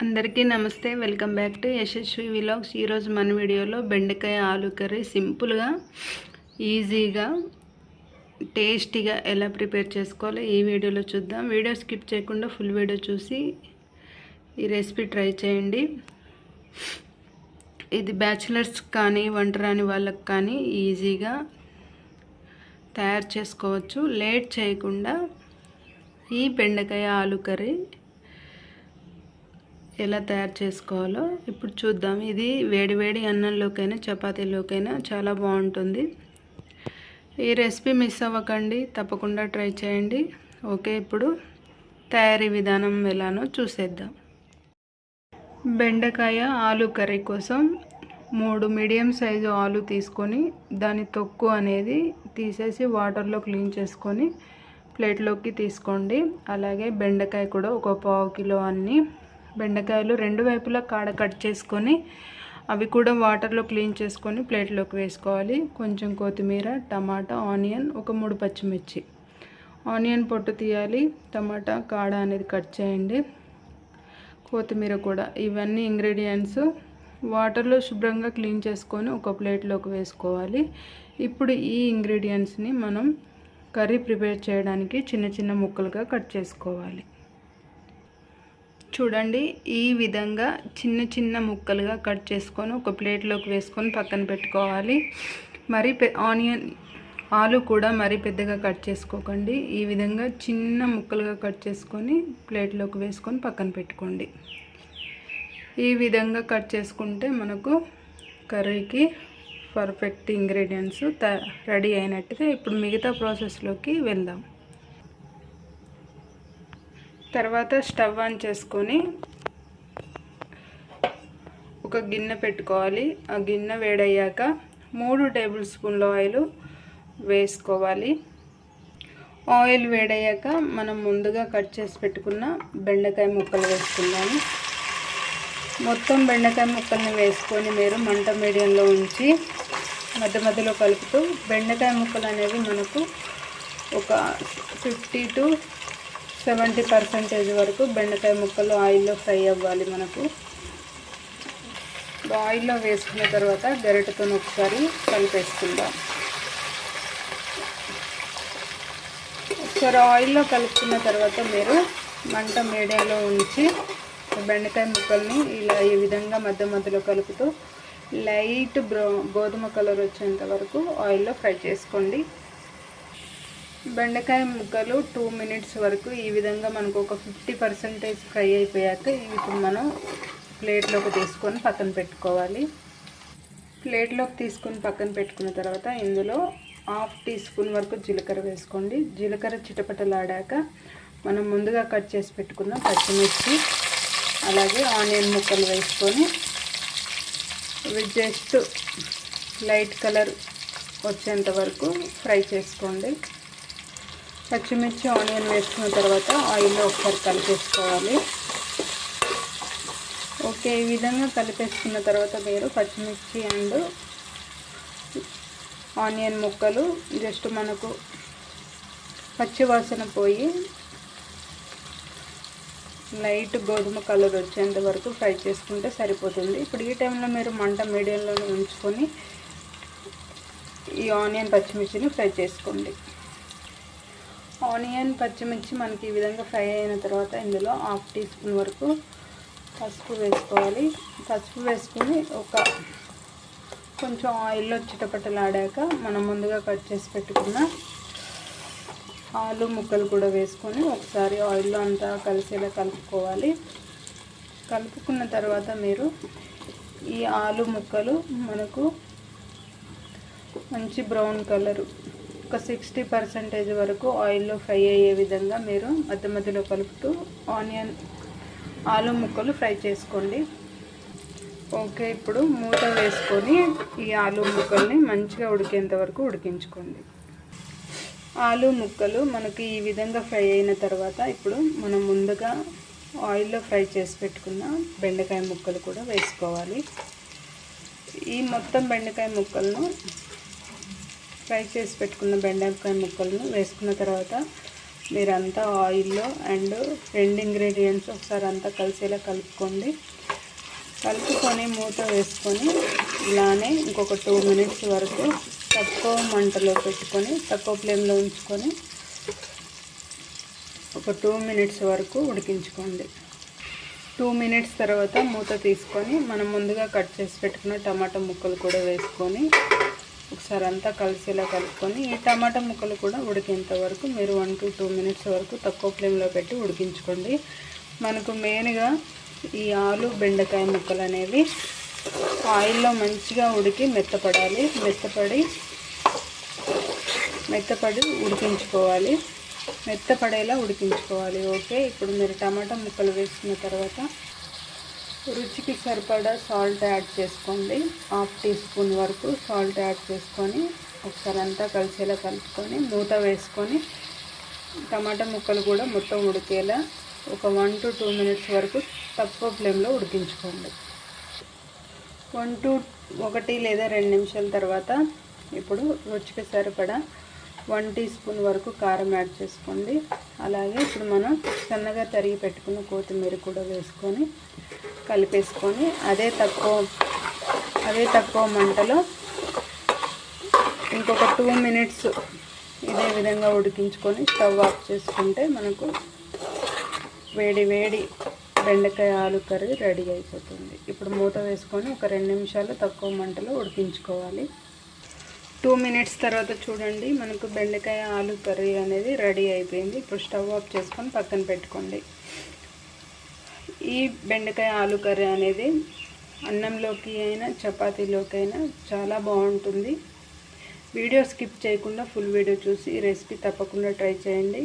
అందరికీ నమస్తే. Welcome back to Yashasvi vlogs. ఈరోజు మన వీడియోలో బెండకాయ ఆలు కర్రీ సింపుల్గా ఈజీగా టేస్టీగా ఎలా ప్రిపేర్ చేసుకోవాలో ఈ వీడియోలో చూద్దాం. వీడియో స్కిప్ చేయకుండా ఫుల్ వీడియో చూసి ఈ రెసిపీ ట్రై చేయండి. ఇది బ్యాచిలర్స్ కానీ వంట రాని వాళ్ళకి కానీ ఈజీగా తయారు చేసుకోవచ్చు. లేట్ చేయకుండా ఈ బెండకాయ ఆలు కర్రీ ఎలా తయారు చేసుకోవాలో ఇప్పుడు చూద్దాం. ఇది వేడివేడి అన్నంలోకైనా చపాతీలోకైనా చాలా బాగుంటుంది. ఈ రెసిపీ మిస్ అవ్వకండి, తప్పకుండా ట్రై చేయండి. ఓకే, ఇప్పుడు తయారీ విధానం ఎలానో చూసేద్దాం. బెండకాయ ఆలు కర్రీ కోసం 3 మీడియం సైజు ఆలు తీసుకొని దాని తొక్కు అనేది తీసేసి వాటర్లో క్లీన్ చేసుకొని ప్లేట్లోకి తీసుకోండి. అలాగే బెండకాయ కూడా ఒక 1/2 కిలో అన్ని బెండకాయలు 2 వైపులా కాడ కట్ చేసుకొని అవి కూడా వాటర్లో క్లీన్ చేసుకొని ప్లేట్లోకి వేసుకోవాలి. కొంచెం కొత్తిమీర, టమాటా, ఆనియన్, ఒక 3 పచ్చిమిర్చి. ఆనియన్ పొట్టు తీయాలి, టమాటా కాడ అనేది కట్ చేయండి, కొత్తిమీర కూడా. ఇవన్నీ ఇంగ్రీడియంట్స్ వాటర్లో శుభ్రంగా క్లీన్ చేసుకొని ఒక ప్లేట్లోకి వేసుకోవాలి. ఇప్పుడు ఈ ఇంగ్రీడియంట్స్ని మనం కర్రీ ప్రిపేర్ చేయడానికి చిన్న చిన్న ముక్కలుగా కట్ చేసుకోవాలి. చూడండి, ఈ విధంగా చిన్న చిన్న ముక్కలుగా కట్ చేసుకొని ఒక ప్లేట్లోకి వేసుకొని పక్కన పెట్టుకోవాలి. మరి ఆలు కూడా మరీ పెద్దగా కట్ చేసుకోకండి. ఈ విధంగా చిన్న ముక్కలుగా కట్ చేసుకొని ప్లేట్లోకి వేసుకొని పక్కన పెట్టుకోండి. ఈ విధంగా కట్ చేసుకుంటే మనకు కర్రీకి పర్ఫెక్ట్ ఇంగ్రీడియంట్స్ రెడీ అయినట్టుగా. ఇప్పుడు మిగతా ప్రాసెస్లోకి వెళ్దాం. తర్వాత స్టవ్ ఆన్ చేసుకొని ఒక గిన్నె పెట్టుకోవాలి. ఆ గిన్నె వేడయ్యాక 3 టేబుల్ స్పూన్ల ఆయిల్ వేసుకోవాలి. ఆయిల్ వేడయ్యాక మనం ముందుగా కట్ చేసి పెట్టుకున్న బెండకాయ ముక్కలు వేసుకున్నాము. మొత్తం బెండకాయ ముక్కల్ని వేసుకొని మీరు మంట మీడియంలో ఉంచి మధ్య మధ్యలో కలుపుతూ, బెండకాయ ముక్కలు అనేవి మనకు ఒక 50 to 70% వరకు బెండకాయ ముక్కలు ఆయిల్లో ఫ్రై అవ్వాలి. మనకు ఆయిల్లో వేసుకున్న తర్వాత గరిటెతో ఒకసారి కలిపేసుకుందాం. ఒకసారి ఆయిల్లో కలుపుకున్న తర్వాత మీరు మంట మీడియంలో ఉంచి బెండకాయ ముక్కల్ని ఇలా ఈ విధంగా మధ్య మధ్యలో కలుపుతూ లైట్ గోధుమ కలర్ వచ్చేంత వరకు ఆయిల్లో ఫ్రై చేసుకోండి. బెండకాయ ముక్కలు 2 మినిట్స్ వరకు ఈ విధంగా మనకు ఒక 50% ఫ్రై అయిపోయాక ఇప్పుడు మనం ప్లేట్లోకి తీసుకొని పక్కన పెట్టుకోవాలి. ప్లేట్లోకి తీసుకొని పక్కన పెట్టుకున్న తర్వాత ఇందులో 1/2 టీ స్పూన్ వరకు జీలకర్ర వేసుకోండి. జీలకర్ర చిటపటలాడాక మనం ముందుగా కట్ చేసి పెట్టుకున్న పచ్చిమిర్చి అలాగే ఆనియన్ ముక్కలు వేసుకొని ఇవి జస్ట్ లైట్ కలర్ వచ్చేంత వరకు ఫ్రై చేసుకోండి. పచ్చిమిర్చి ఆనియన్ వేసుకున్న తర్వాత ఆయిల్లో ఒకసారి కలిపేసుకోవాలి. ఓకే, ఈ విధంగా కలిపేసుకున్న తర్వాత మీరు పచ్చిమిర్చి అండ్ ఆనియన్ ముక్కలు జస్ట్ మనకు పచ్చి వాసన పోయి లైట్ గోధుమ కలర్ వచ్చేంత వరకు ఫ్రై చేసుకుంటే సరిపోతుంది. ఇప్పుడు ఈ టైంలో మీరు మంట మీడియంలోనే ఉంచుకొని ఈ ఆనియన్ పచ్చిమిర్చిని ఫ్రై చేసుకోండి. ఆనియన్ పచ్చిమిర్చి మనకి ఈ విధంగా ఫ్రై అయిన తర్వాత ఇందులో 1/2 టీ స్పూన్ వరకు పసుపు వేసుకోవాలి. పసుపు వేసుకుని కొంచెం ఆయిల్లో చిటపటలాడాక మనం ముందుగా కట్ చేసి పెట్టుకున్న ఆలు ముక్కలు కూడా వేసుకొని ఒకసారి ఆయిల్లో అంతా కలిసేలా కలుపుకోవాలి. కలుపుకున్న తర్వాత మీరు ఈ ఆలు ముక్కలు మనకు మంచి బ్రౌన్ కలరు ఒక 60% వరకు ఆయిల్లో ఫ్రై అయ్యే విధంగా మీరు మధ్య మధ్యలో కలుపుతూ ఆలు ముక్కలు ఫ్రై చేసుకోండి. ఓకే, ఇప్పుడు మూత వేసుకొని ఈ ఆలు ముక్కల్ని మంచిగా ఉడికేంత వరకు ఉడికించుకోండి. ఆలు ముక్కలు మనకి ఈ విధంగా ఫ్రై అయిన తర్వాత ఇప్పుడు మనం ముందుగా ఆయిల్లో ఫ్రై చేసి పెట్టుకున్న బెండకాయ ముక్కలు కూడా వేసుకోవాలి. ఈ మొత్తం బెండకాయ ముక్కలను ఫ్రై చేసి పెట్టుకున్న బెండకాయ ముక్కలను వేసుకున్న తర్వాత మీరంతా ఆయిల్లో అండ్ రెండు ఇంగ్రీడియంట్స్ ఒకసారి అంతా కలిసేలా కలుపుకోండి. కలుపుకొని మూత వేసుకొని ఇలానే ఇంకొక 2 మినిట్స్ వరకు తక్కువ మంటలో పెట్టుకొని తక్కువ ఫ్లేమ్లో ఉంచుకొని ఒక 2 మినిట్స్ వరకు ఉడికించుకోండి. 2 మినిట్స్ తర్వాత మూత తీసుకొని మనం ముందుగా కట్ చేసి పెట్టుకున్న టమాటా ముక్కలు కూడా వేసుకొని ఒకసారి అంతా కలిసేలా కలుపుకొని ఈ టమాటా ముక్కలు కూడా ఉడికేంత వరకు మీరు 1 to 2 మినిట్స్ వరకు తక్కువ ఫ్లేమ్లో పెట్టి ఉడికించుకోండి. మనకు మెయిన్గా ఈ ఆలు బెండకాయ ముక్కలు అనేవి ఆయిల్లో మంచిగా ఉడికి మెత్తపడాలి. మెత్తపడి ఉడికించుకోవాలి, మెత్తపడేలా ఉడికించుకోవాలి. ఓకే, ఇప్పుడు మీరు టమాటా ముక్కలు వేసుకున్న తర్వాత రుచికి సరిపడా సాల్ట్ యాడ్ చేసుకోండి. 1/2 టీ స్పూన్ వరకు సాల్ట్ యాడ్ చేసుకొని ఒకసారి అంతా కలిసేలా కలుపుకొని మూత వేసుకొని టమాటా ముక్కలు కూడా మొత్తం ఉడికేలా ఒక 1 to 2 మినిట్స్ వరకు తక్కువ ఫ్లేమ్లో ఉడికించుకోండి. 1 లేదా 2 నిమిషాల తర్వాత ఇప్పుడు రుచికి సరిపడా 1 టీ స్పూన్ వరకు కారం యాడ్ చేసుకోండి. అలాగే ఇప్పుడు మనం సన్నగా తరిగి పెట్టుకున్న కొత్తిమీర కూడా వేసుకొని కలిపేసుకొని అదే తక్కువ మంటలో ఇంకొక 2 మినిట్స్ ఇదే విధంగా ఉడికించుకొని స్టవ్ ఆఫ్ చేసుకుంటే మనకు వేడి బెండకాయ ఆలు కర్రీ రెడీ అయిపోతుంది. ఇప్పుడు మూత వేసుకొని ఒక 2 నిమిషాలు తక్కువ మంటలో ఉడికించుకోవాలి. 2 మినిట్స్ తర్వాత చూడండి, మనకు బెండకాయ ఆలు కర్రీ అనేది రెడీ అయిపోయింది. ఇప్పుడు స్టవ్ ఆఫ్ చేసుకొని పక్కన పెట్టుకోండి. ఈ బెండకాయ ఆలు కర్రీ అనేది అన్నంలోకి అయినా చపాతీలోకి అయినా చాలా బాగుంటుంది. వీడియో స్కిప్ చేయకుండా ఫుల్ వీడియో చూసి ఈ రెసిపీ తప్పకుండా ట్రై చేయండి.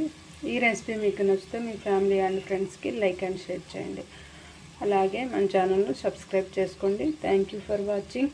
ఈ రెసిపీ మీకు నచ్చితే మీ ఫ్యామిలీ అండ్ ఫ్రెండ్స్కి లైక్ అండ్ షేర్ చేయండి. అలాగే మన ఛానల్ను సబ్స్క్రైబ్ చేసుకోండి. Thank you for watching.